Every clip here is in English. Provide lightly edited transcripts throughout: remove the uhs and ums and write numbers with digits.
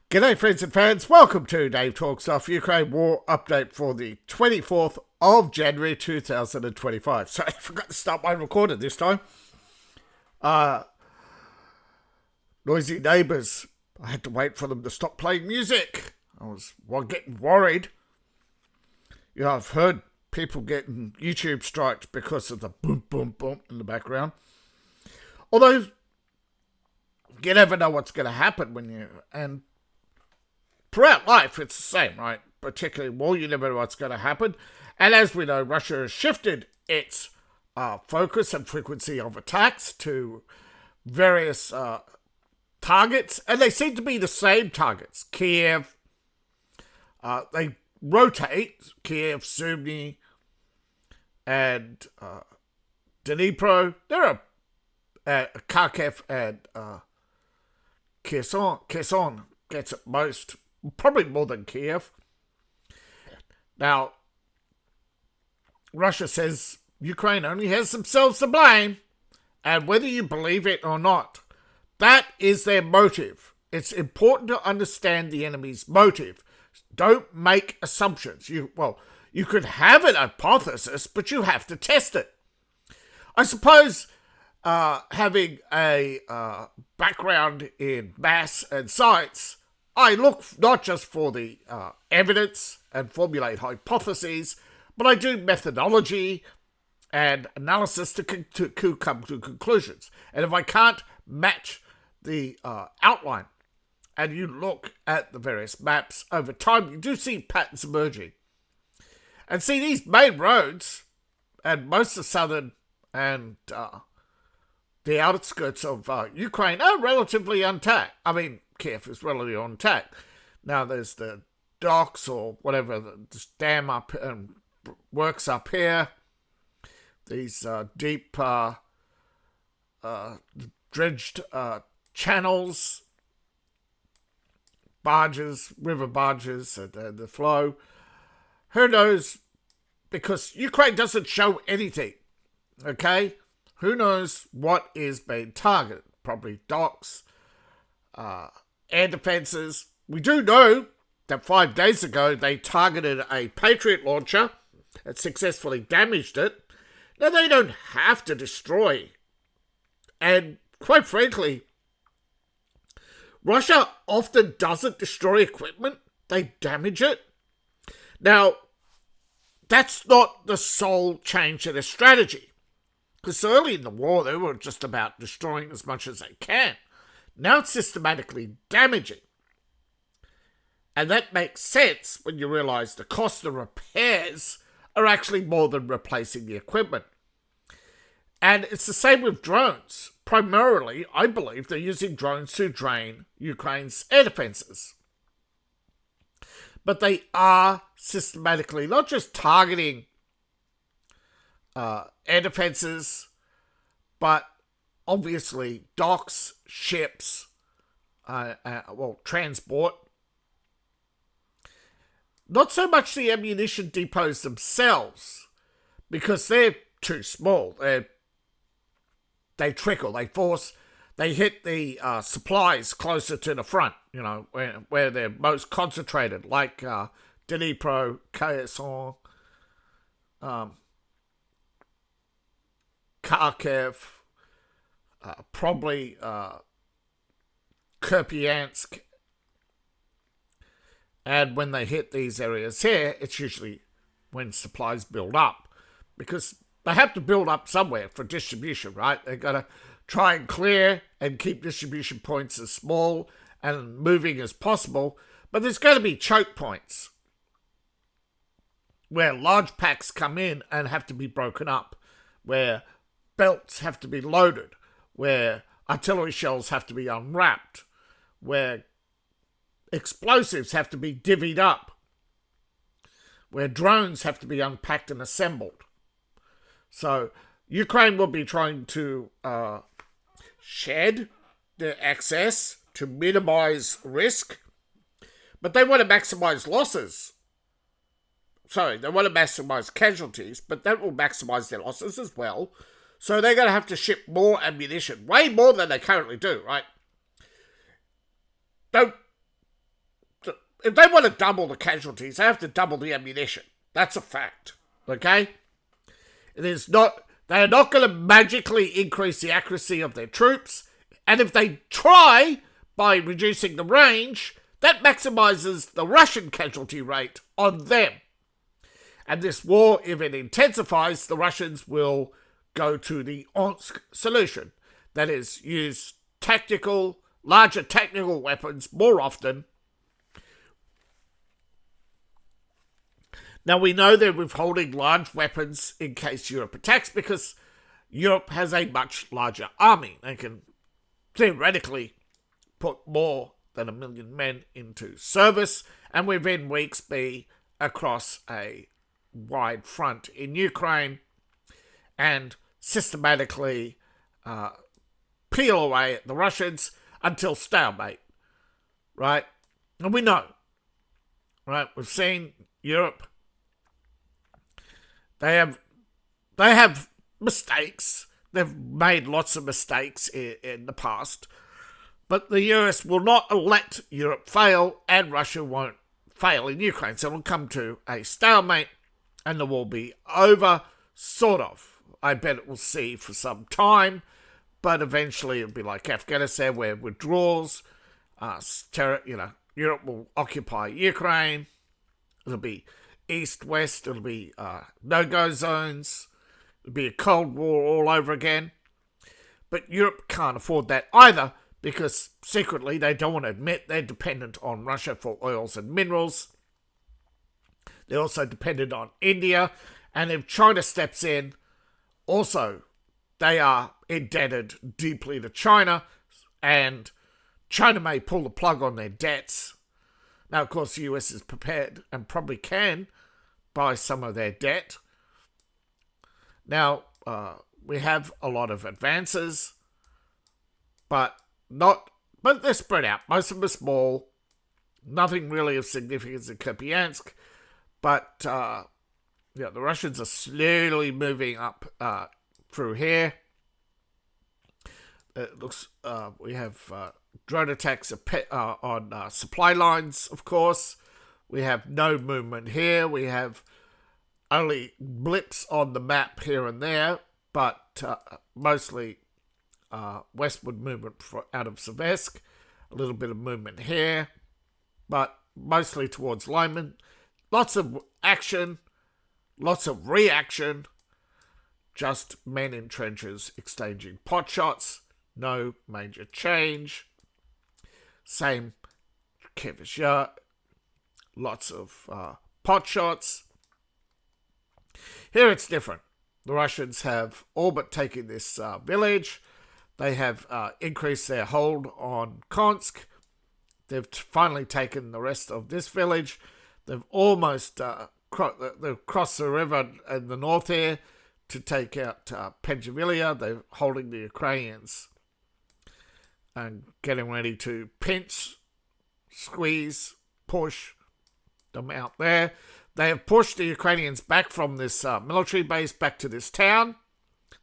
G'day friends and fans, welcome to Dave Talks Off Ukraine War Update for the 24th of January 2025. So I forgot to start my recording this time. Noisy neighbours. I had to wait for them to stop playing music. I was getting worried. You know, I've heard people getting YouTube strikes because of the boom, boom, boom in the background. Although, you never know what's going to happen and throughout life, it's the same, right? Particularly war, you never know what's going to happen. And as we know, Russia has shifted its focus and frequency of attacks to various targets. And they seem to be the same targets. Kiev, they rotate. Kiev, Sumy, and Dnipro. There are Kharkiv and Kherson gets it most. Probably more than Kiev. Now, Russia says Ukraine only has themselves to blame, and whether you believe it or not, that is their motive. It's important to understand the enemy's motive. Don't make assumptions. You could have an hypothesis, but you have to test it. I suppose having a background in maths and science, I look not just for the evidence and formulate hypotheses, but I do methodology and analysis to come to conclusions. And if I can't match the outline, and you look at the various maps over time, you do see patterns emerging. And see, these main roads, and most of southern and the outskirts of Ukraine are relatively intact. I mean, Kiev is relatively intact. Now there's the docks or whatever, this dam up and works up here. These deep dredged channels, barges, river barges, and the flow. Who knows? Because Ukraine doesn't show anything. Okay? Who knows what is being targeted? Probably docks, air defences. We do know that 5 days ago they targeted a Patriot launcher and successfully damaged it. Now, they don't have to destroy. And quite frankly, Russia often doesn't destroy equipment. They damage it. Now, that's not the sole change in their strategy. Because early in the war, they were just about destroying as much as they can. Now it's systematically damaging. And that makes sense when you realize the cost of repairs are actually more than replacing the equipment. And it's the same with drones. Primarily, I believe they're using drones to drain Ukraine's air defenses. But they are systematically not just targeting air defenses, but obviously docks, ships, transport. Not so much the ammunition depots themselves, because they're too small. They trickle, they hit the supplies closer to the front, you know, where they're most concentrated, like Dnipro, Kherson, Kharkiv, probably Kupiansk. And when they hit these areas here, it's usually when supplies build up, because they have to build up somewhere for distribution, right? They've got to try and clear and keep distribution points as small and moving as possible. But there's going to be choke points where large packs come in and have to be broken up, where belts have to be loaded, where artillery shells have to be unwrapped, where explosives have to be divvied up, where drones have to be unpacked and assembled. So Ukraine will be trying to shed their access to minimize risk, but they want to maximize losses. Sorry, they want to maximize casualties, but that will maximize their losses as well. So they're going to have to ship more ammunition, way more than they currently do, right? Don't if they want to double the casualties, they have to double the ammunition. That's a fact. Okay? It is not. They are not going to magically increase the accuracy of their troops. And if they try by reducing the range, that maximizes the Russian casualty rate on them. And this war, if it intensifies, the Russians will go to the Omsk solution. That is, use larger tactical weapons more often. Now, we know they're withholding large weapons in case Europe attacks because Europe has a much larger army. They can theoretically put more than 1 million men into service and within weeks be across a wide front in Ukraine and systematically peel away at the Russians until stalemate, right? And we know, right? We've seen Europe. They have mistakes. They've made lots of mistakes in the past. But the US will not let Europe fail, and Russia won't fail in Ukraine. So it'll come to a stalemate, and the war will be over, sort of. I bet it will see for some time, but eventually it'll be like Afghanistan, where withdrawals, Europe will occupy Ukraine. It'll be east-west. It'll be no-go zones. It'll be a Cold War all over again. But Europe can't afford that either, because secretly they don't want to admit they're dependent on Russia for oils and minerals. They're also dependent on India. And if China steps in, also they are indebted deeply to China. And China may pull the plug on their debts. Now, of course, the US is prepared and probably can buy some of their debt. Now, we have a lot of advances, but they're spread out. Most of them are small. Nothing really of significance in Kupiansk. But, the Russians are slowly moving up through here. It looks, we have drone attacks on supply lines, of course. We have no movement here. We have only blips on the map here and there, but mostly westward movement out of Seversk. A little bit of movement here, but mostly towards Lyman. Lots of action, lots of reaction, just men in trenches exchanging pot shots. No major change. Same Kiev, lots of pot shots. Here it's different. The Russians have all but taken this village. They have increased their hold on Konsk. They've finally taken the rest of this village. They've almost crossed the river in the north here to take out Penjavilia. They're holding the Ukrainians and getting ready to pinch, squeeze, push them out there. They have pushed the Ukrainians back from this military base back to this town.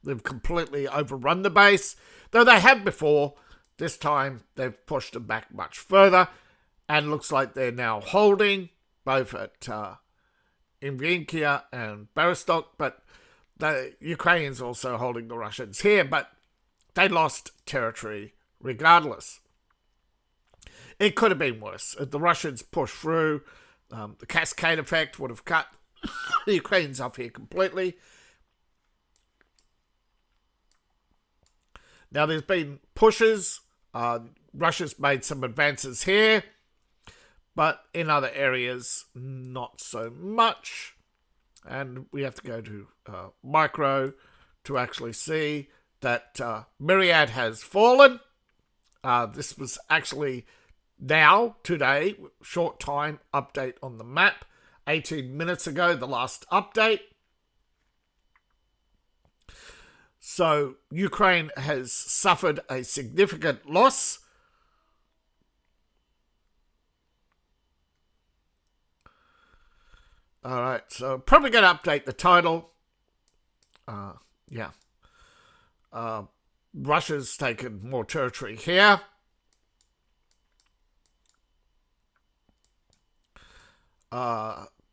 They've completely overrun the base. Though they have before, this time they've pushed them back much further. And looks like they're now holding both at Invinkia and Berostok. But the Ukrainians are also holding the Russians here. But they lost territory regardless. It could have been worse. If the Russians pushed through, the cascade effect would have cut the Ukrainians off here completely. Now, there's been pushes. Russia's made some advances here, but in other areas, not so much. And we have to go to micro to actually see that Myrnohrad has fallen. This was actually now, today, short time update on the map. 18 minutes ago, the last update. So, Ukraine has suffered a significant loss. Alright, so probably going to update the title. Russia's taken more territory here.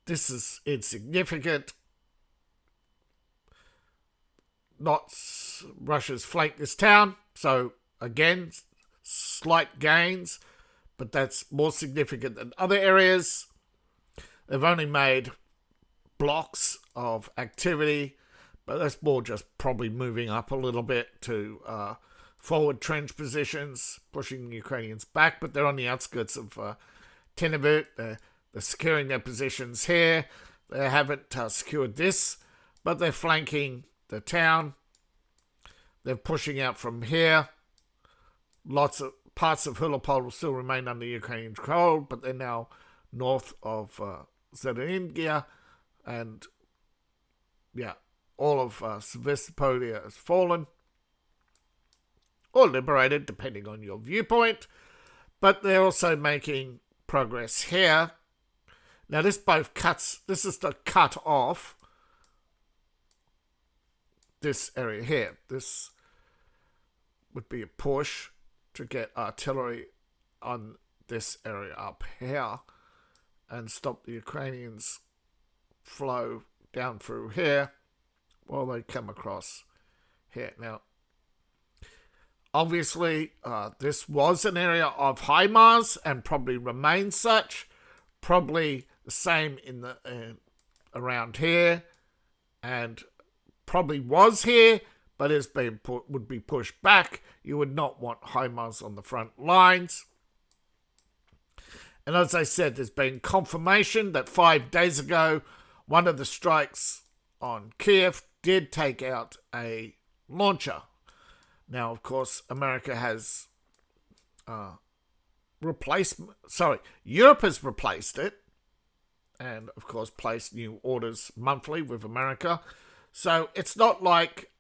This is insignificant. Russia's flanked this town, so again, slight gains, but that's more significant than other areas. They've only made blocks of activity, but that's more just probably moving up a little bit to forward trench positions, pushing the Ukrainians back, but they're on the outskirts of Tenevert. They're securing their positions here. They haven't secured this, but they're flanking the town. They're pushing out from here. Lots of parts of Hulopol will still remain under Ukrainian control, but they're now north of Zelensky, and all of Sevastopol has fallen or liberated, depending on your viewpoint. But they're also making progress here. Now this is the cut off this area here. This would be a push to get artillery on this area up here and stop the Ukrainians flow down through here while they come across here. Now, obviously, this was an area of HIMARS and probably remains such. Probably the same in the around here, and probably was here, but would be pushed back. You would not want HIMARS on the front lines. And as I said, there's been confirmation that 5 days ago, one of the strikes on Kiev did take out a launcher. Now, of course, America has Europe has replaced it, and of course placed new orders monthly with America. So it's not like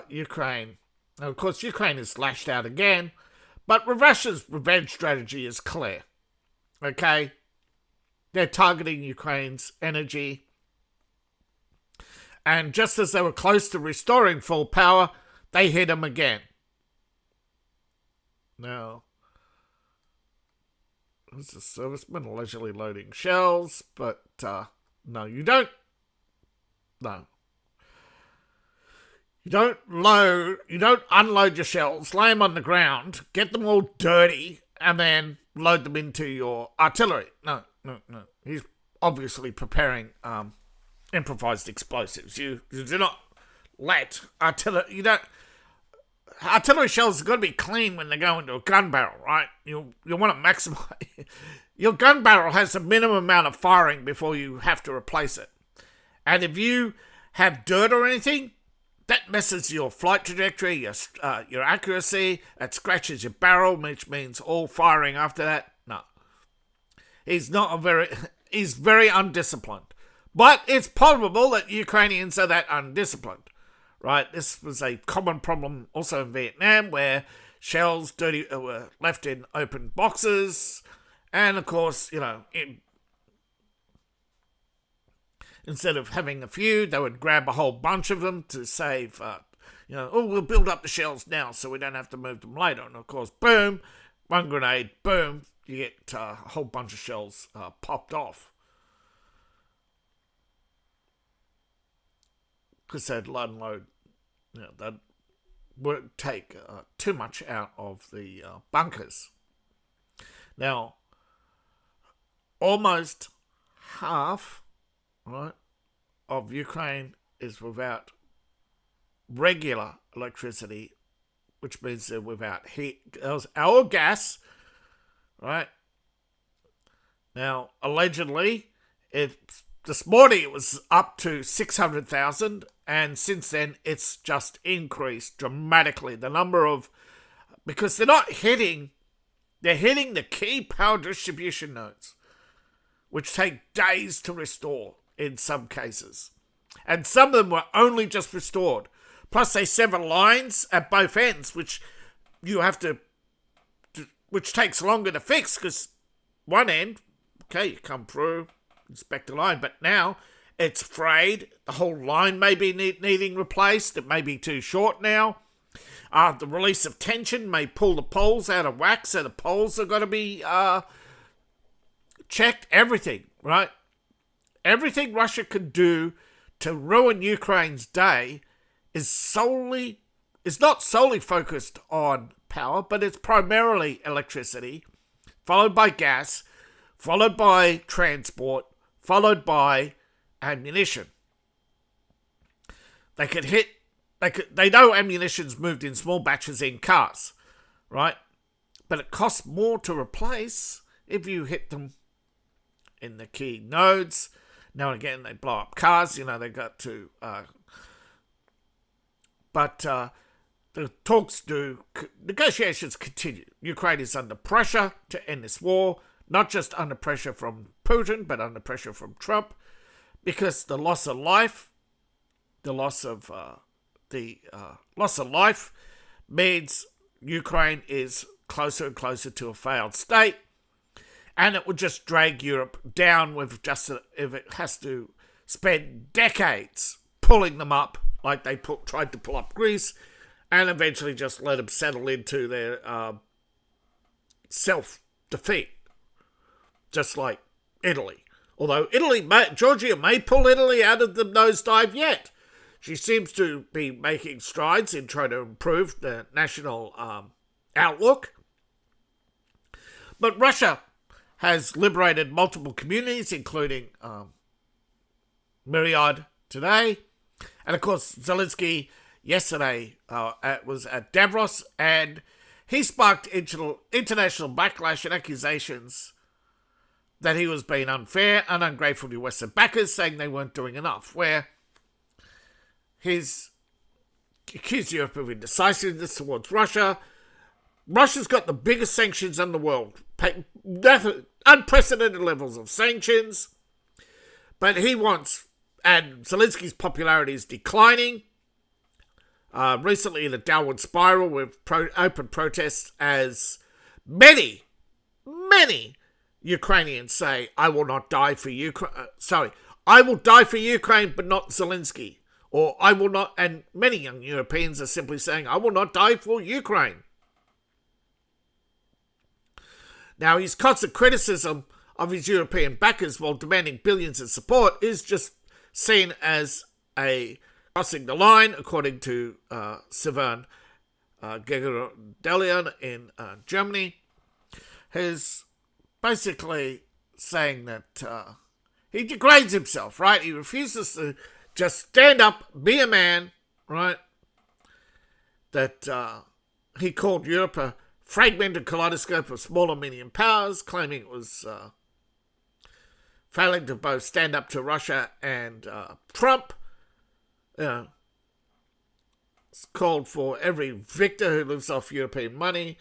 Ukraine. Now, of course, Ukraine is lashed out again, but Russia's revenge strategy is clear. Okay? They're targeting Ukraine's energy. And just as they were close to restoring full power, they hit them again. Now, there's a serviceman allegedly loading shells, but no, you don't. No. You don't unload your shells, lay them on the ground, get them all dirty, and then load them into your artillery. No. He's obviously preparing improvised explosives. You do not let artillery. Artillery shells have got to be clean when they go into a gun barrel, right? You want to maximize. Your gun barrel has a minimum amount of firing before you have to replace it. And if you have dirt or anything, that messes your flight trajectory, your accuracy. It scratches your barrel, which means all firing after that. No, he's very undisciplined. But it's probable that Ukrainians are that undisciplined, right? This was a common problem also in Vietnam, where shells were left in open boxes, and of course, instead of having a few, they would grab a whole bunch of them to save, we'll build up the shells now so we don't have to move them later. And of course, boom, one grenade, boom, you get a whole bunch of shells popped off. Because they'd unload, that would take too much out of the bunkers. Now, almost half, right, of Ukraine is without regular electricity, which means they're without heat or gas, right? Now, allegedly, this morning it was up to 600,000, and since then it's just increased dramatically. The number of, because they're hitting the key power distribution nodes, which take days to restore in some cases. And some of them were only just restored. Plus they sever lines at both ends, which takes longer to fix, because one end, okay, you come through, inspect the line, but now it's frayed. The whole line may be needing replaced. It may be too short now. The release of tension may pull the poles out of whack, so the poles are going to be checked. Everything, right? Everything Russia can do to ruin Ukraine's day is not solely focused on power, but it's primarily electricity, followed by gas, followed by transport, followed by ammunition. They know ammunition's moved in small batches in cars, right? But it costs more to replace if you hit them in the key nodes. Now and again, they blow up cars. They got to... But the negotiations continue. Ukraine is under pressure to end this war, not just under pressure from Putin, but under pressure from Trump, because the loss of life means Ukraine is closer and closer to a failed state, and it would just drag Europe down if it has to spend decades pulling them up, like they tried to pull up Greece, and eventually just let them settle into their self-defeat, just like Italy. Although Georgia may pull Italy out of the nosedive yet. She seems to be making strides in trying to improve the national outlook. But Russia has liberated multiple communities, including Myrnohrad today. And of course, Zelensky yesterday was at Davos, and he sparked international backlash and accusations that he was being unfair and ungrateful to Western backers, saying they weren't doing enough, where he's accused Europe of indecisiveness towards Russia. Russia's got the biggest sanctions in the world, unprecedented levels of sanctions, but and Zelensky's popularity is declining. Recently in a downward spiral with open protests, as many Ukrainians say, I will not die for Ukraine. I will die for Ukraine, but not Zelensky. Or I will not, and many young Europeans are simply saying, I will not die for Ukraine. Now, his constant criticism of his European backers while demanding billions in support is just seen as a crossing the line, according to Sivan Gegerdelian in Germany, who's basically saying that he degrades himself, right? He refuses to just stand up, be a man, right? That he called Europe a fragmented kaleidoscope of small and medium powers, claiming it was failing to both stand up to Russia and Trump. It's called for every victor who lives off European money,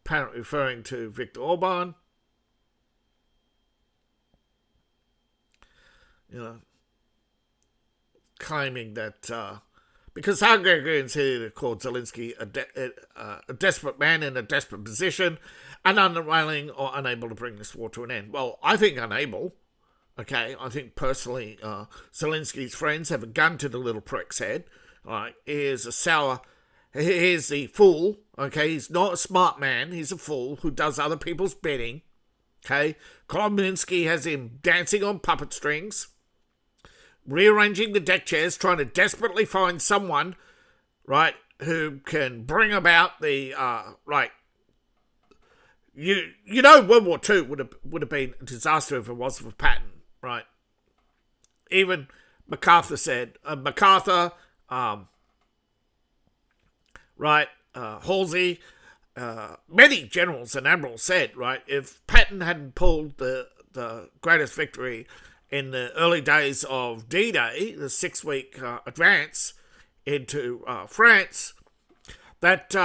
apparently referring to Viktor Orban. Claiming that because Hungarians here called Zelensky a desperate man in a desperate position and unwilling or unable to bring this war to an end. Well, I think unable. Okay, I think personally Zelensky's friends have a gun to the little prick's head. Right, he is the fool. Okay, he's not a smart man. He's a fool who does other people's bidding. Okay, Kolominsky has him dancing on puppet strings, rearranging the deck chairs, trying to desperately find someone, right, who can bring about the right. World War II would have been a disaster if it wasn't for Patton, right? Even MacArthur said Halsey, many generals and admirals said, right, if Patton hadn't pulled the greatest victory in the early days of D-Day, the 6-week advance into France, that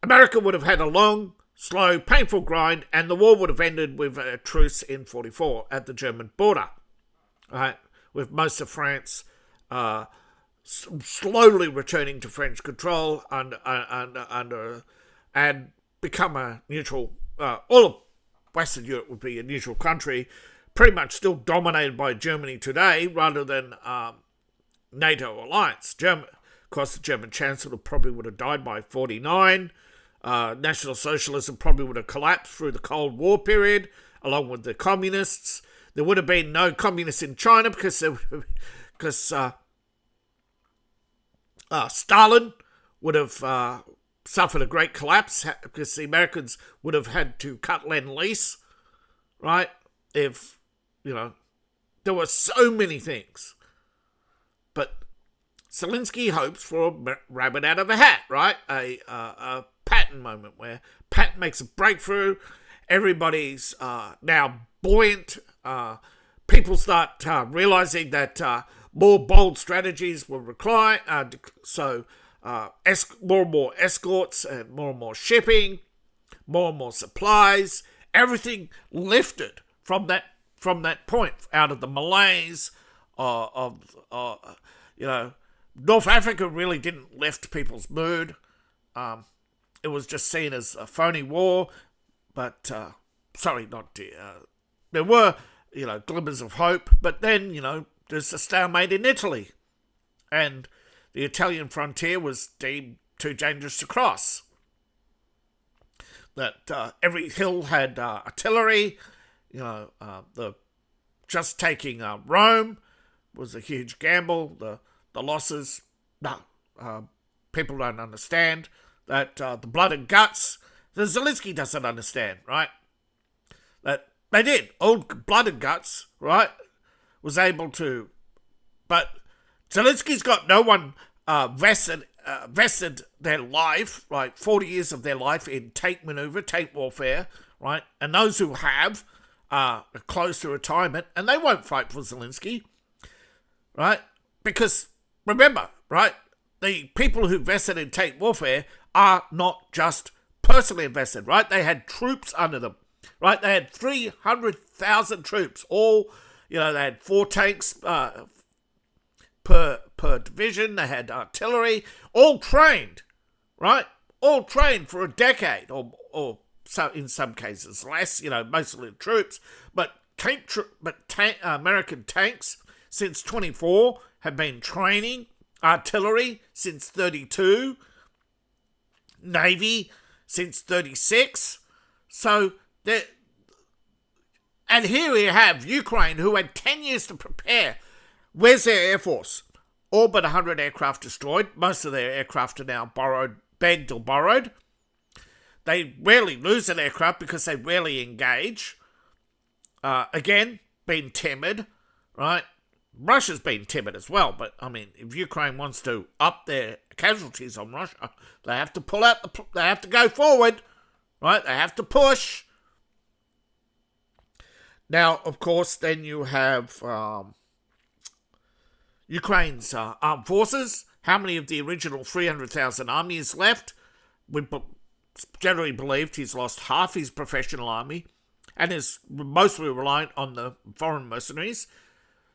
America would have had a long, slow, painful grind, and the war would have ended with a truce in 1944 at the German border, right, with most of France slowly returning to French control and become a neutral. All of Western Europe would be a neutral country, pretty much still dominated by Germany today, rather than NATO alliance. Of course, the German Chancellor probably would have died by 1949. National Socialism probably would have collapsed through the Cold War period, along with the communists. There would have been no communists in China because Stalin would have suffered a great collapse because the Americans would have had to cut Lend-Lease, right? If, there were so many things. But Zelensky hopes for a rabbit out of a hat, right? A Patton moment where Patton makes a breakthrough. Everybody's now buoyant. People start realizing that more bold strategies will require. More and more escorts and more shipping, more and more supplies. Everything lifted from that point out of the malaise North Africa really didn't lift people's mood. It was just seen as a phony war, but there were glimmers of hope. But then there's a stalemate in Italy, and the Italian frontier was deemed too dangerous to cross. That every hill had artillery. Just taking Rome was a huge gamble. The losses, people don't understand that the blood and guts. The Zelensky doesn't understand, right? That they did all blood and guts, right? Was able to, but Zelensky's got no one vested their life, right? 40 years of their life in tank maneuver, tank warfare, right? And those who have are close to retirement, and they won't fight for Zelensky, right? Because remember, right? The people who vested in tank warfare are not just personally invested, right? They had troops under them, right? They had 300,000 troops, all, they had 4 tanks per division. They had artillery, all trained, right? All trained for a decade, or so in some cases less. Mostly troops, but American tanks since 24 have been training. Artillery since 32, Navy since 36. So and here we have Ukraine, who had 10 years to prepare. Where's their Air Force? All but 100 aircraft destroyed. Most of their aircraft are now begged or borrowed. They rarely lose an aircraft because they rarely engage. Again, being timid, right? Russia's been timid as well, but if Ukraine wants to up their casualties on Russia, they have to pull out they have to go forward, right? They have to push. Now, of course, then you have Ukraine's armed forces. How many of the original 300,000 army is left? We generally believed he's lost half his professional army and is mostly reliant on the foreign mercenaries.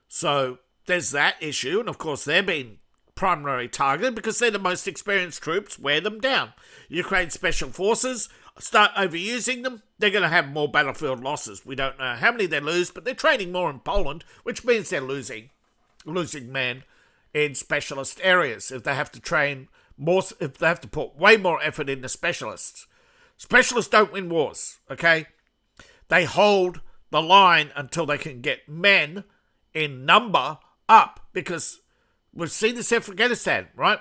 So there's that issue, and of course they're being primarily targeted because they're the most experienced troops. Wear them down. Ukraine's special forces, start overusing them, they're going to have more battlefield losses. We don't know how many they lose, but they're training more in Poland, which means they're losing men in specialist areas. If they have to train more, if they have to put way more effort into specialists. Specialists don't win wars, okay? They hold the line until they can get men in number up, because we've seen this in Afghanistan, right?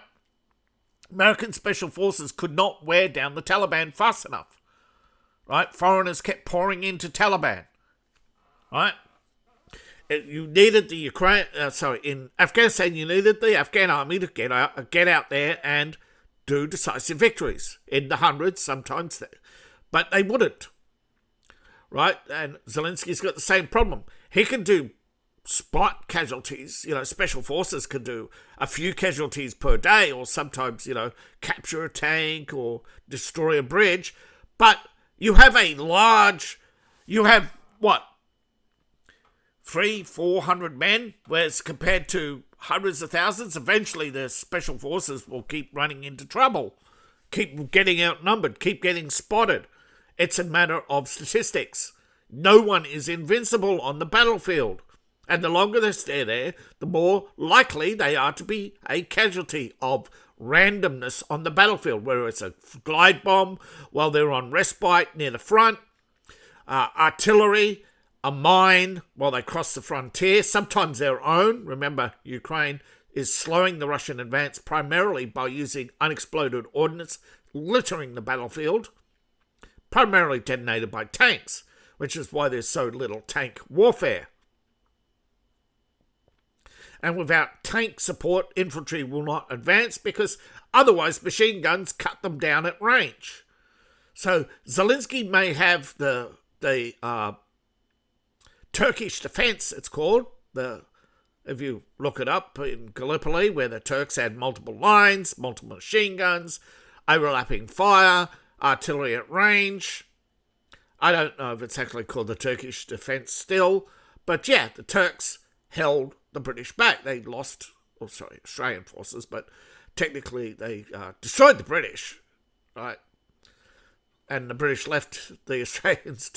American special forces could not wear down the Taliban fast enough, right? Foreigners kept pouring into Taliban, right? You needed the in Afghanistan, you needed the Afghan army to get out there and do decisive victories in the hundreds, sometimes, but they wouldn't, right? And Zelensky's got the same problem. He can do spot casualties, special forces can do a few casualties per day, or sometimes, capture a tank or destroy a bridge. But you have what? 300-400 men, whereas compared to hundreds of thousands, eventually the special forces will keep running into trouble, keep getting outnumbered, keep getting spotted. It's a matter of statistics. No one is invincible on the battlefield. And the longer they stay there, the more likely they are to be a casualty of randomness on the battlefield, whether it's a glide bomb while they're on respite near the front, artillery, a mine while they cross the frontier, sometimes their own. Remember, Ukraine is slowing the Russian advance primarily by using unexploded ordnance littering the battlefield, primarily detonated by tanks, which is why there's so little tank warfare. And without tank support, infantry will not advance because otherwise machine guns cut them down at range. So Zelensky may have the Turkish defense, it's called. If you look it up in Gallipoli, where the Turks had multiple lines, multiple machine guns, overlapping fire, artillery at range. I don't know if it's actually called the Turkish defense still, but yeah, the Turks held the British back. They lost, Australian forces, but technically they destroyed the British, right? And the British left the Australians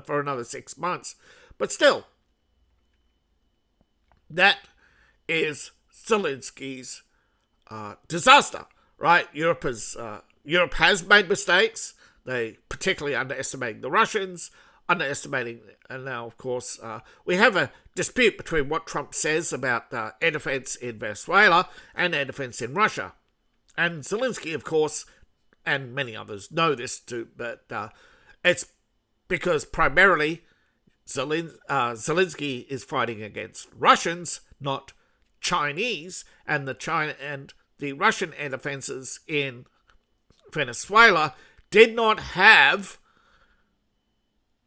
for another 6 months. But still, that is Zelensky's disaster, right? Europe has made mistakes. They particularly underestimating the Russians, and now, of course, we have a dispute between what Trump says about air defense in Venezuela and air defense in Russia. And Zelensky, of course, and many others know this too, but it's because primarily Zelensky is fighting against Russians, not Chinese, and the Russian air defenses in Venezuela did not have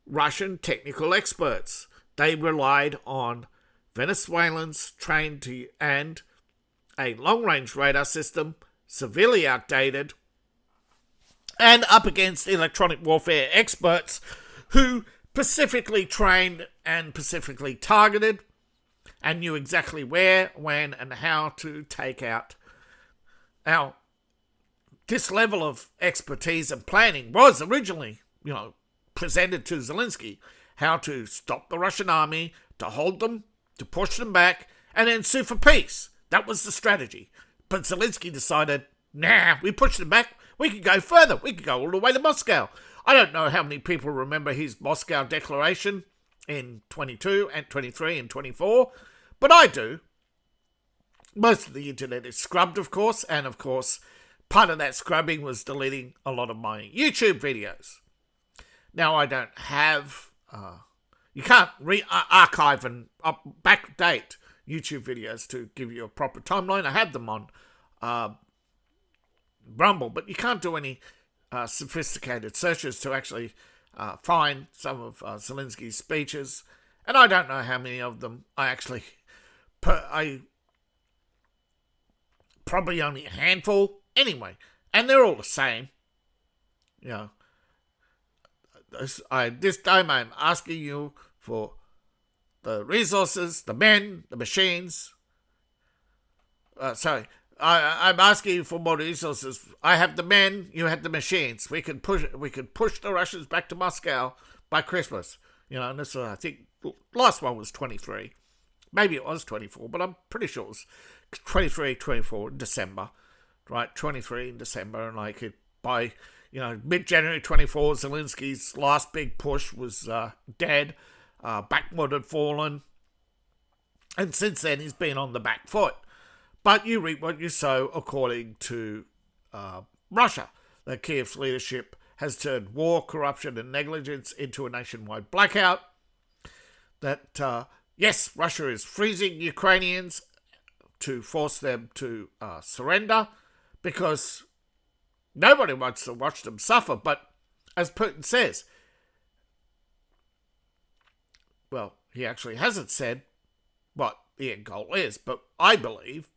Russian technical experts. They relied on Venezuelans trained and a long-range radar system, severely outdated, and up against electronic warfare experts who specifically trained and specifically targeted and knew exactly where, when, and how to take out. Now, this level of expertise and planning was originally, presented to Zelensky, how to stop the Russian army, to hold them, to push them back, and then sue for peace. That was the strategy. But Zelensky decided, we pushed them back, we could go further, we could go all the way to Moscow. I don't know how many people remember his Moscow declaration in 22 and 23 and 24, but I do. Most of the internet is scrubbed, of course, and of course, part of that scrubbing was deleting a lot of my YouTube videos. Now, I don't have... you can't archive and backdate YouTube videos to give you a proper timeline. I have them on Rumble, but you can't do any sophisticated searches to actually find some of Zelensky's speeches. And I don't know how many of them I actually... I probably only a handful. Anyway, and they're all the same. This time I'm asking you for the resources, the men, the machines. I'm asking you for more resources. I have the men, you have the machines. We could push the Russians back to Moscow by Christmas. And this I think the last one was 23. Maybe it was 24, but I'm pretty sure it was 23, 24 in December. Right, 23 in December, and by mid-January 24, Zelensky's last big push was dead. Bakhmut had fallen, and since then he's been on the back foot. But you reap what you sow, according to Russia. The Kiev's leadership has turned war, corruption, and negligence into a nationwide blackout. That yes, Russia is freezing Ukrainians to force them to surrender, because nobody wants to watch them suffer. But as Putin says, well, he actually hasn't said what the end goal is, but I believe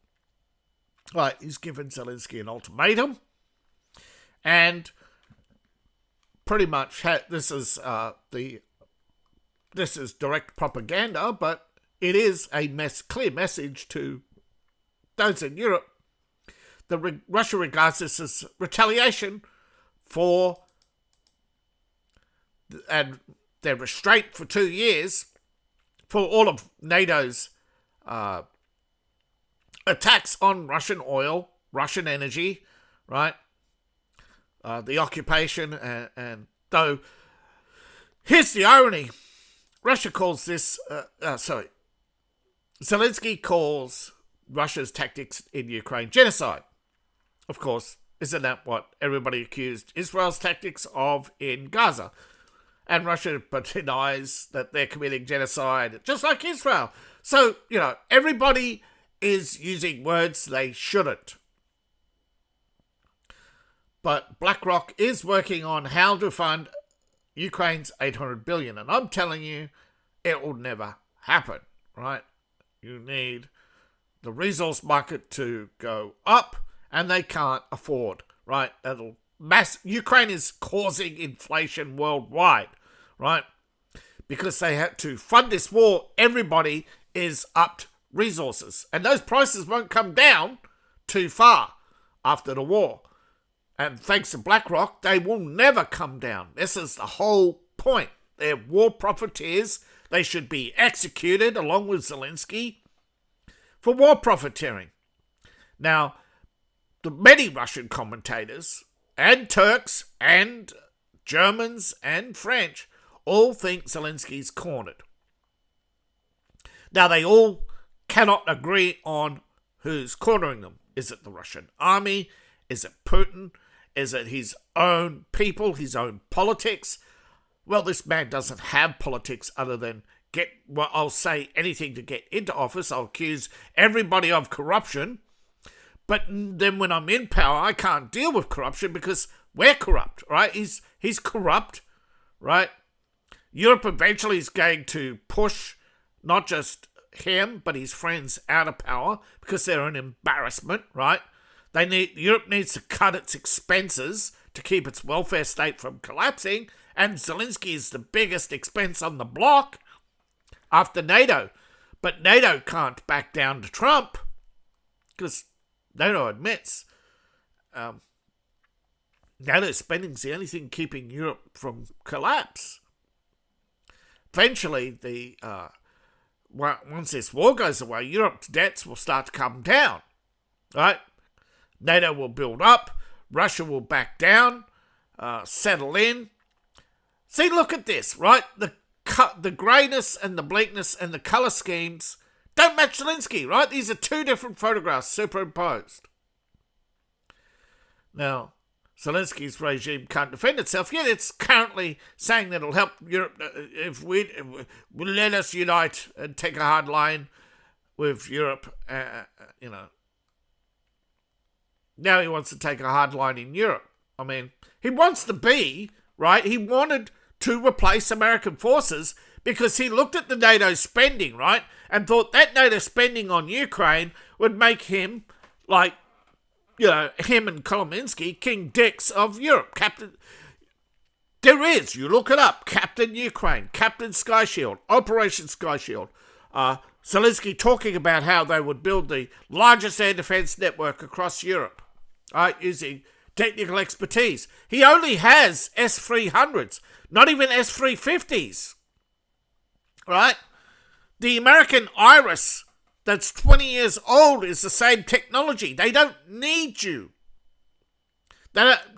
he's given Zelensky an ultimatum, and pretty much this is direct propaganda, but it is a clear message to those in Europe. Russia regards this as retaliation for and their restraint for 2 years for all of NATO's attacks on Russian oil Russian energy, right? The occupation, and though, here's the irony. Russia calls this, Zelensky calls Russia's tactics in Ukraine genocide. Of course, isn't that what everybody accused Israel's tactics of in Gaza? And Russia denies that they're committing genocide, just like Israel. So, everybody is using words they shouldn't. But BlackRock is working on how to fund Ukraine's $800 billion. And I'm telling you, it will never happen, right? You need the resource market to go up, and they can't afford, right? Ukraine is causing inflation worldwide, right? Because they had to fund this war, everybody is upped resources. And those prices won't come down too far after the war. And thanks to BlackRock, they will never come down. This is the whole point. They're war profiteers. They should be executed, along with Zelensky, for war profiteering. Now, the many Russian commentators, and Turks, and Germans, and French, all think Zelensky's cornered. Now, they all cannot agree on who's cornering them. Is it the Russian army? Is it Putin? Is it his own people, his own politics? Well, this man doesn't have politics other than I'll say anything to get into office. I'll accuse everybody of corruption. But then when I'm in power, I can't deal with corruption because we're corrupt, right? He's corrupt, right? Europe eventually is going to push not just him, but his friends out of power because they're an embarrassment, right? Europe needs to cut its expenses to keep its welfare state from collapsing, and Zelensky is the biggest expense on the block after NATO. But NATO can't back down to Trump because NATO admits NATO spending is the only thing keeping Europe from collapse. Eventually, once this war goes away, Europe's debts will start to come down, right? NATO will build up, Russia will back down, settle in. See, look at this, right? The greyness and the bleakness and the colour schemes don't match Zelensky, right? These are two different photographs superimposed. Now, Zelensky's regime can't defend itself, yet it's currently saying that it'll help Europe if we let us unite and take a hard line with Europe, Now he wants to take a hard line in Europe. I mean, he wants to be, right? He wanted to replace American forces because he looked at the NATO spending, right? And thought that NATO spending on Ukraine would make him, him and Kolominsky, King Dicks of Europe. There is, you look it up, Captain Ukraine, Captain Sky Shield, Operation Sky Shield. Zelensky talking about how they would build the largest air defense network across Europe, using technical expertise. He only has S-300s, not even S-350s, right? The American Iris that's 20 years old is the same technology. They don't need you.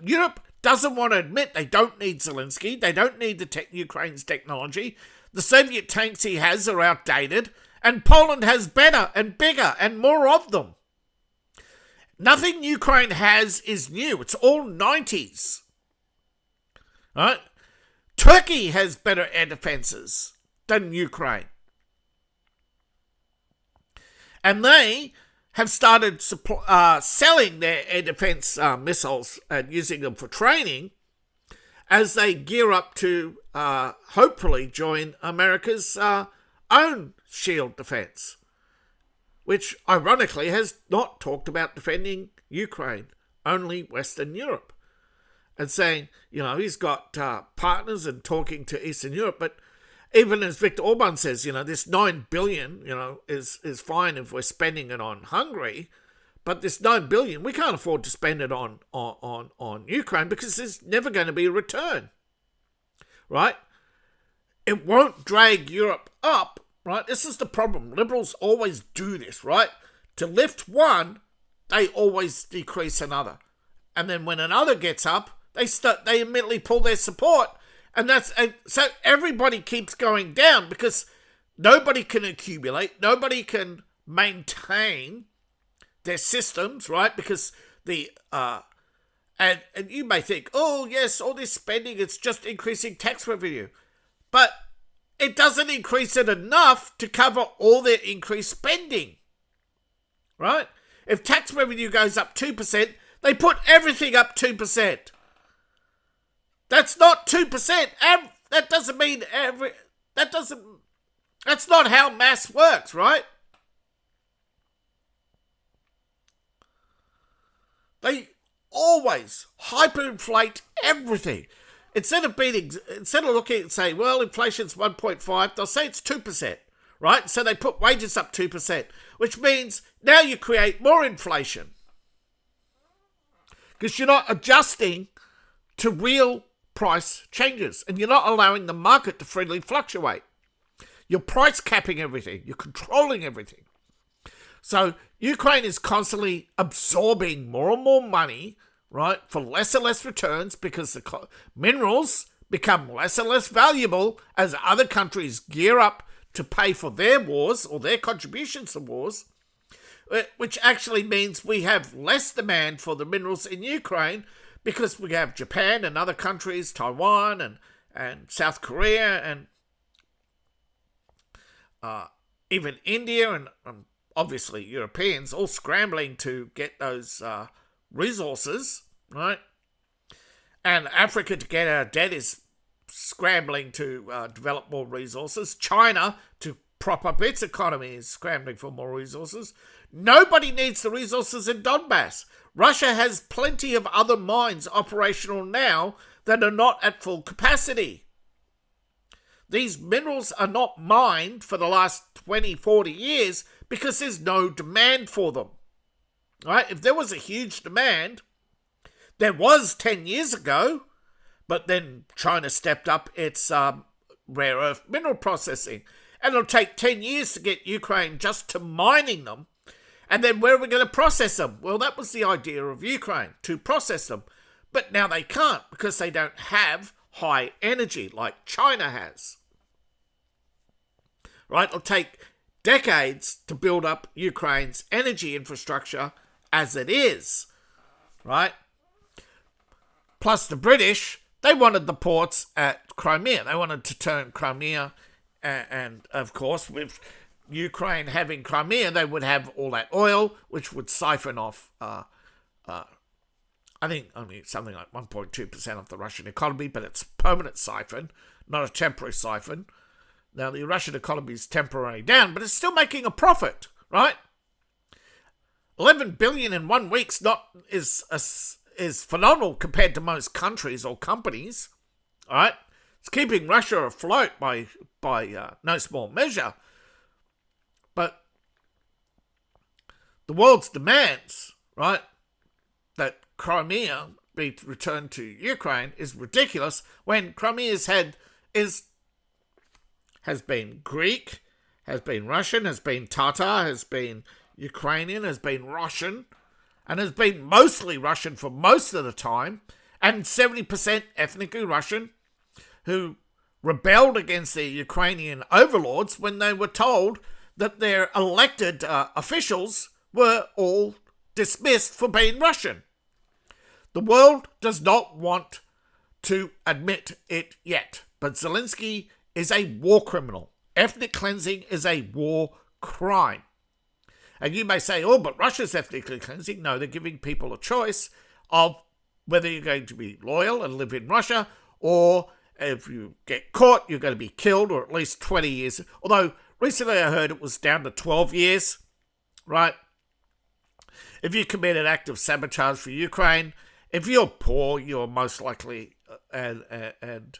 Europe doesn't want to admit they don't need Zelensky. They don't need Ukraine's technology. The Soviet tanks he has are outdated, and Poland has better and bigger and more of them. Nothing Ukraine has is new. It's all 90s. Right? Turkey has better air defenses than Ukraine. And they have started selling their air defense missiles and using them for training as they gear up to hopefully join America's own shield defense, which ironically has not talked about defending Ukraine, only Western Europe. And saying, he's got partners and talking to Eastern Europe, but even as Viktor Orban says, this 9 billion, is fine if we're spending it on Hungary, but this 9 billion, we can't afford to spend it on Ukraine because there's never going to be a return, right? It won't drag Europe up, right? This is the problem. Liberals always do this, right? To lift one, they always decrease another. And then when another gets up, they immediately pull their support. And so everybody keeps going down because nobody can accumulate, nobody can maintain their systems, right? Because and you may think, oh yes, all this spending, it's just increasing tax revenue. But it doesn't increase it enough to cover all their increased spending, right? If tax revenue goes up 2%, they put everything up 2%. That's not 2%. That doesn't mean that's not how maths works, right? They always hyperinflate everything. Instead of looking and saying, well, inflation's 1.5, they'll say it's 2%, right? So they put wages up 2%, which means now you create more inflation because you're not adjusting to real price changes and you're not allowing the market to freely fluctuate. You're price capping everything. You're controlling everything. So Ukraine is constantly absorbing more and more money, right, for less and less returns because the minerals become less and less valuable as other countries gear up to pay for their wars or their contributions to wars, which actually means we have less demand for the minerals in Ukraine because we have Japan and other countries, Taiwan and South Korea and even India and obviously Europeans all scrambling to get those resources, right? And Africa, to get out of debt, is scrambling to develop more resources. China, to prop up its economy, is scrambling for more resources. Nobody needs the resources in Donbass. Russia has plenty of other mines operational now that are not at full capacity. These minerals are not mined for the last 20, 40 years because there's no demand for them. Right? If there was a huge demand, there was 10 years ago, but then China stepped up its rare earth mineral processing. And it'll take 10 years to get Ukraine just to mining them. And then where are we going to process them? Well, that was the idea of Ukraine, to process them. But now they can't because they don't have high energy like China has. Right? It'll take decades to build up Ukraine's energy infrastructure as it is. Right? Plus the British, they wanted the ports at Crimea. They wanted to turn Crimea, and of course with Ukraine having Crimea, they would have all that oil, which would siphon off, I think only something like 1.2% of the Russian economy, but it's a permanent siphon, not a temporary siphon. Now, the Russian economy is temporarily down, but it's still making a profit, right? 11 billion in 1 week is phenomenal compared to most countries or companies, all right? It's keeping Russia afloat by no small measure. But the world's demands, right, that Crimea be returned to Ukraine is ridiculous when Crimea's has been Greek, has been Russian, has been Tatar, has been Ukrainian, has been Russian, and has been mostly Russian for most of the time, and 70% ethnically Russian, who rebelled against their Ukrainian overlords when they were told that their elected officials were all dismissed for being Russian. The world does not want to admit it yet, but Zelensky is a war criminal. Ethnic cleansing is a war crime. And you may say, oh, but Russia's ethnically cleansing. No, they're giving people a choice of whether you're going to be loyal and live in Russia, or if you get caught, you're going to be killed, or at least 20 years. Although recently I heard it was down to 12 years, right? If you commit an act of sabotage for Ukraine, if you're poor, you're most likely and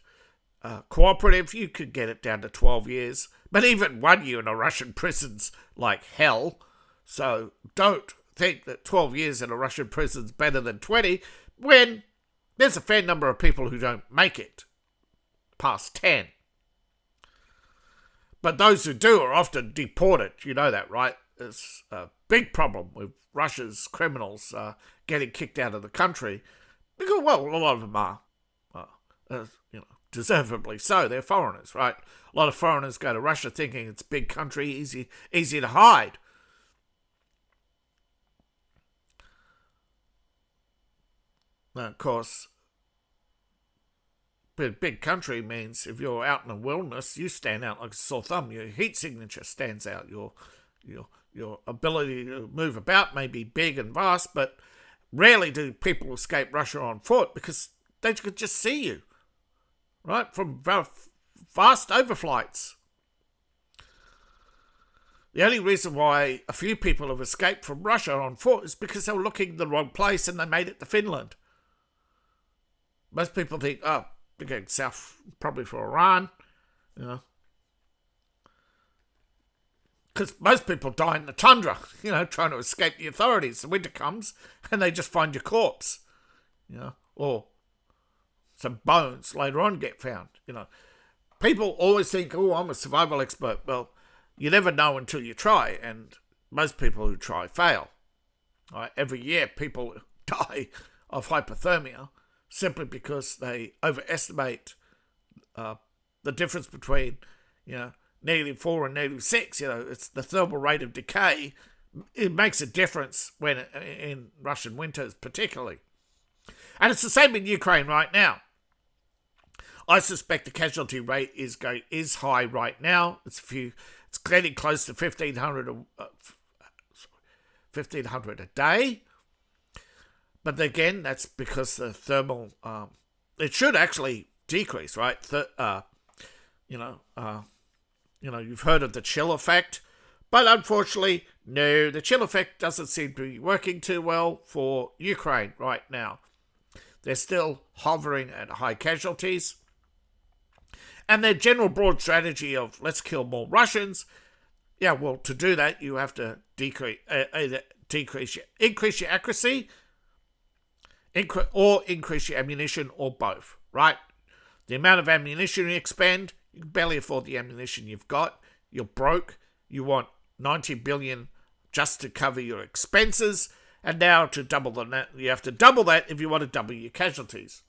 cooperative, you could get it down to 12 years. But even 1 year in a Russian prison's like hell. So don't think that 12 years in a Russian prison's better than 20 when there's a fair number of people who don't make it past 10. But those who do are often deported. You know that, right? is a big problem with Russia's criminals getting kicked out of the country. Because, well, a lot of them are, deservedly so. They're foreigners, right? A lot of foreigners go to Russia thinking it's a big country, easy to hide. Now, of course, but a big country means if you're out in the wilderness, you stand out like a sore thumb. Your heat signature stands out. Your ability to move about may be big and vast, but rarely do people escape Russia on foot because they could just see you, right, from fast overflights. The only reason why a few people have escaped from Russia on foot is because they were looking in the wrong place and they made it to Finland. Most people think, oh, they're going south probably for Iran, because most people die in the tundra, trying to escape the authorities. The winter comes and they just find your corpse, or some bones later on get found. People always think, oh, I'm a survival expert. Well, you never know until you try, and most people who try fail. Right? Every year people die of hypothermia simply because they overestimate the difference between, -4 and -6. It's the thermal rate of decay. It makes a difference when in Russian winters particularly. And it's the same in Ukraine right now. I suspect the casualty rate is high right now. It's getting close to 1,500 a day. But again, that's because the thermal, it should actually decrease, right? You've heard of the chill effect, but unfortunately, no, the chill effect doesn't seem to be working too well for Ukraine right now. They're still hovering at high casualties. And their general broad strategy of let's kill more Russians, to do that, you have to increase your accuracy, or increase your ammunition, or both, right? The amount of ammunition you expend, you can barely afford the ammunition you've got. You're broke. You want 90 billion just to cover your expenses, and now to double that, you have to double that if you want to double your casualties.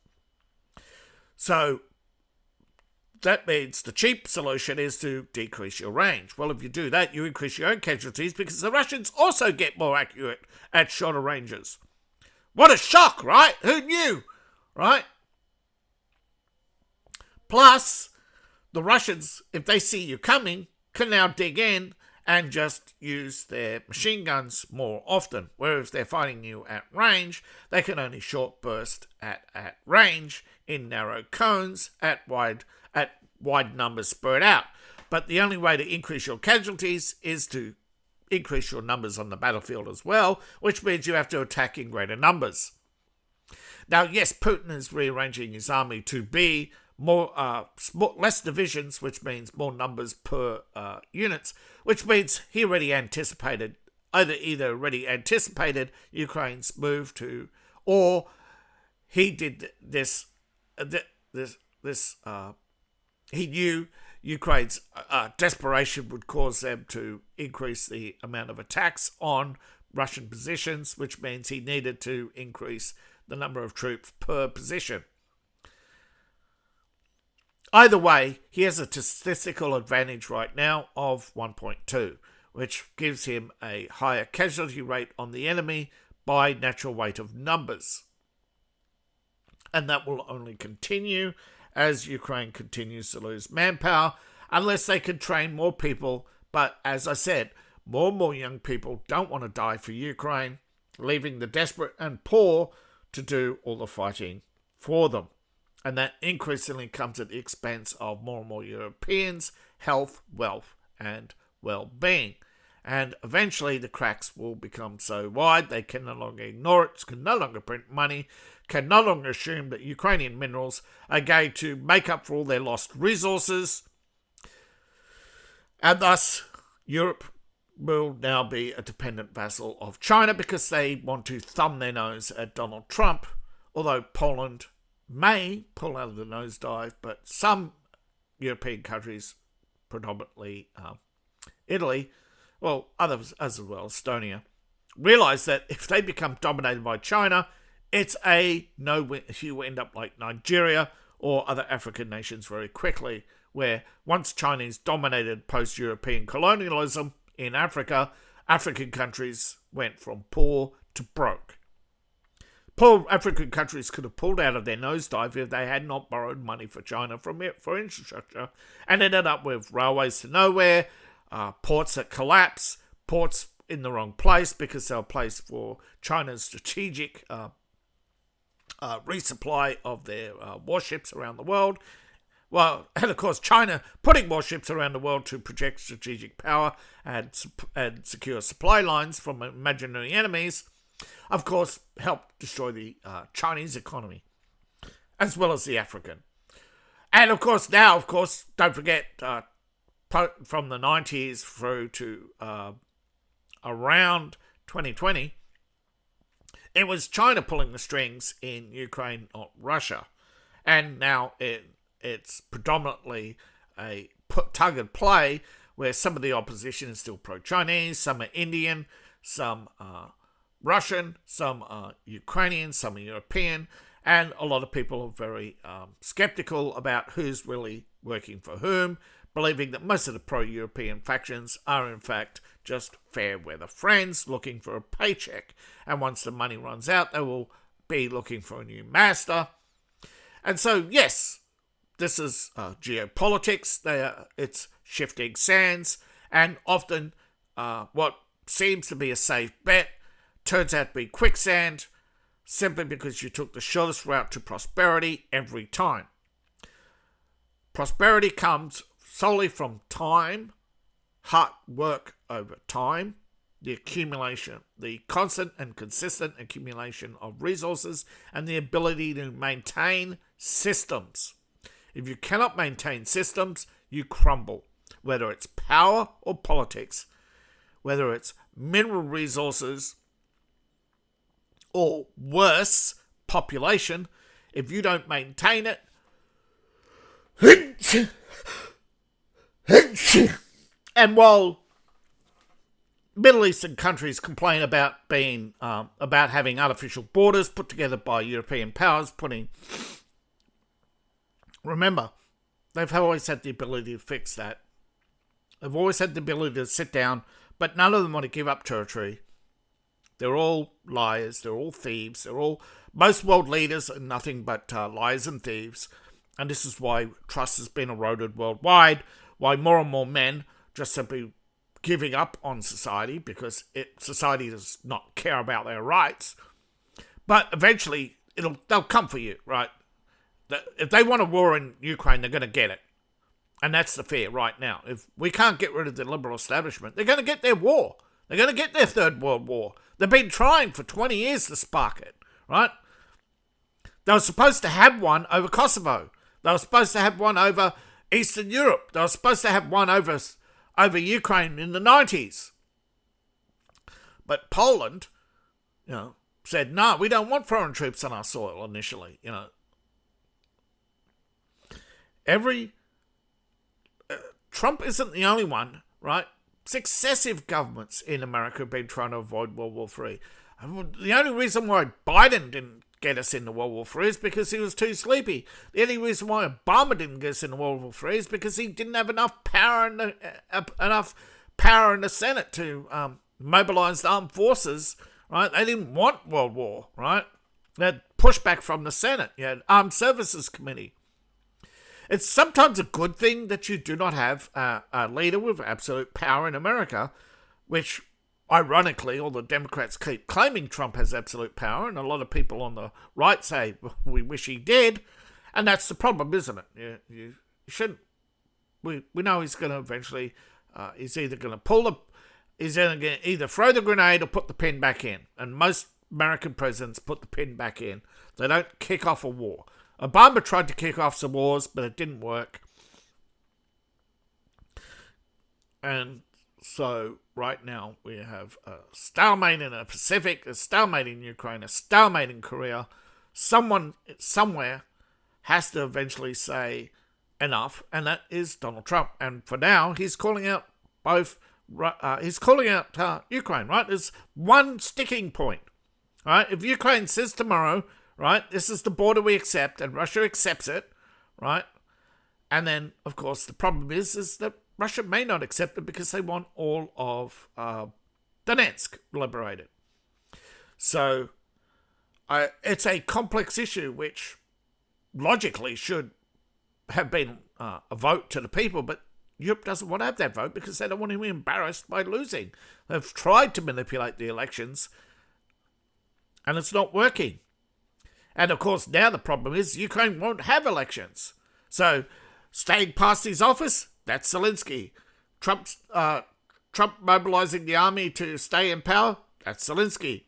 So that means the cheap solution is to decrease your range. Well, if you do that, you increase your own casualties because the Russians also get more accurate at shorter ranges. What a shock, right? Who knew, right? Plus, the Russians, if they see you coming, can now dig in and just use their machine guns more often. Whereas they're fighting you at range, they can only short burst at range in narrow cones at wide numbers spread out. But the only way to increase your casualties is to increase your numbers on the battlefield as well, which means you have to attack in greater numbers. Now, yes, Putin is rearranging his army to be less divisions, which means more numbers per units, which means he already anticipated Ukraine's move to, or he did this. He knew Ukraine's desperation would cause them to increase the amount of attacks on Russian positions, which means he needed to increase the number of troops per position. Either way, he has a statistical advantage right now of 1.2, which gives him a higher casualty rate on the enemy by natural weight of numbers. And that will only continue as Ukraine continues to lose manpower, unless they can train more people. But as I said, more and more young people don't want to die for Ukraine, leaving the desperate and poor to do all the fighting for them. And that increasingly comes at the expense of more and more Europeans' health, wealth, and well-being. And eventually the cracks will become so wide they can no longer ignore it, can no longer print money, can no longer assume that Ukrainian minerals are going to make up for all their lost resources. And thus, Europe will now be a dependent vassal of China because they want to thumb their nose at Donald Trump, although Poland may pull out of the nosedive, but some European countries, predominantly Italy, well, others as well, Estonia, realize that if they become dominated by China, it's a no-win. You end up like Nigeria or other African nations very quickly, where once China is dominated post-European colonialism in Africa, African countries went from poor to broke. Poor African countries could have pulled out of their nosedive if they had not borrowed money for China for infrastructure, and ended up with railways to nowhere, ports that collapse, ports in the wrong place because they were placed for China's strategic resupply of their warships around the world. Well, and of course, China putting warships around the world to project strategic power and secure supply lines from imaginary enemies, of course, helped destroy the Chinese economy, as well as the African. And of course, now, don't forget, from the 90s through to around 2020, it was China pulling the strings in Ukraine, not Russia. And now it's predominantly a tug and play where some of the opposition is still pro-Chinese, some are Indian, some are Russian, some are Ukrainian, some are European, and a lot of people are very skeptical about who's really working for whom, believing that most of the pro-European factions are in fact just fair weather friends looking for a paycheck, and once the money runs out, they will be looking for a new master. And so, yes, this is geopolitics. It's shifting sands, and often what seems to be a safe bet turns out to be quicksand, simply because you took the shortest route to prosperity every time. Prosperity comes solely from time, hard work over time, the accumulation, the constant and consistent accumulation of resources, and the ability to maintain systems. If you cannot maintain systems, you crumble, whether it's power or politics, whether it's mineral resources or worse, population. If you don't maintain it, and while Middle Eastern countries complain about about having artificial borders put together by European powers, remember, they've always had the ability to fix that. They've always had the ability to sit down, but none of them want to give up territory. They're all liars, they're all thieves, most world leaders are nothing but liars and thieves. And this is why trust has been eroded worldwide, why more and more men just simply giving up on society because society does not care about their rights. But eventually, they'll come for you, right? If they want a war in Ukraine, they're going to get it. And that's the fear right now. If we can't get rid of the liberal establishment, they're going to get their war. They're going to get their Third World War. They've been trying for 20 years to spark it, right? They were supposed to have one over Kosovo. They were supposed to have one over Eastern Europe. They were supposed to have one over Ukraine in the 90s. But Poland, said, no, we don't want foreign troops on our soil initially, Trump isn't the only one, right? Successive governments in America have been trying to avoid World War III. The only reason why Biden didn't get us into World War III is because he was too sleepy. The only reason why Obama didn't get us into World War III is because he didn't have enough power in the Senate to mobilize the armed forces, right? They didn't want World War, right? They had pushback from the Senate. You had Armed Services Committee. It's sometimes a good thing that you do not have a leader with absolute power in America, which, ironically, all the Democrats keep claiming Trump has absolute power, and a lot of people on the right say, we wish he did, and that's the problem, isn't it? You shouldn't. We know he's going to eventually, he's either going to either throw the grenade or put the pin back in, and most American presidents put the pin back in. They don't kick off a war. Obama tried to kick off some wars, but it didn't work. And so right now we have a stalemate in the Pacific, a stalemate in Ukraine, a stalemate in Korea. Someone somewhere has to eventually say enough, and that is Donald Trump. And for now, he's calling out both he's calling out Ukraine, right? There's one sticking point, right? If Ukraine says tomorrow, right, this is the border we accept, and Russia accepts it, right? And then, of course, the problem is that Russia may not accept it because they want all of Donetsk liberated. So it's a complex issue which logically should have been a vote to the people, but Europe doesn't want to have that vote because they don't want to be embarrassed by losing. They've tried to manipulate the elections, and it's not working. And of course, now the problem is Ukraine won't have elections. So, staying past his office, that's Zelensky. Trump mobilizing the army to stay in power, that's Zelensky.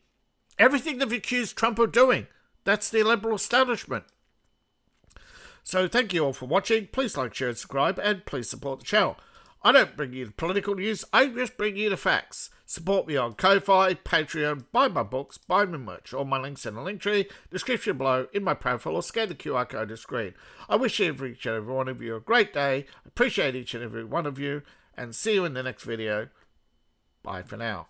Everything they've accused Trump of doing, that's the liberal establishment. So thank you all for watching. Please like, share, and subscribe, and please support the channel. I don't bring you the political news, I just bring you the facts. Support me on Ko-Fi, Patreon, buy my books, buy my merch. All my links in the link tree, description below, in my profile, or scan the QR code on the screen. I wish each and every one of you a great day. Appreciate each and every one of you, and see you in the next video. Bye for now.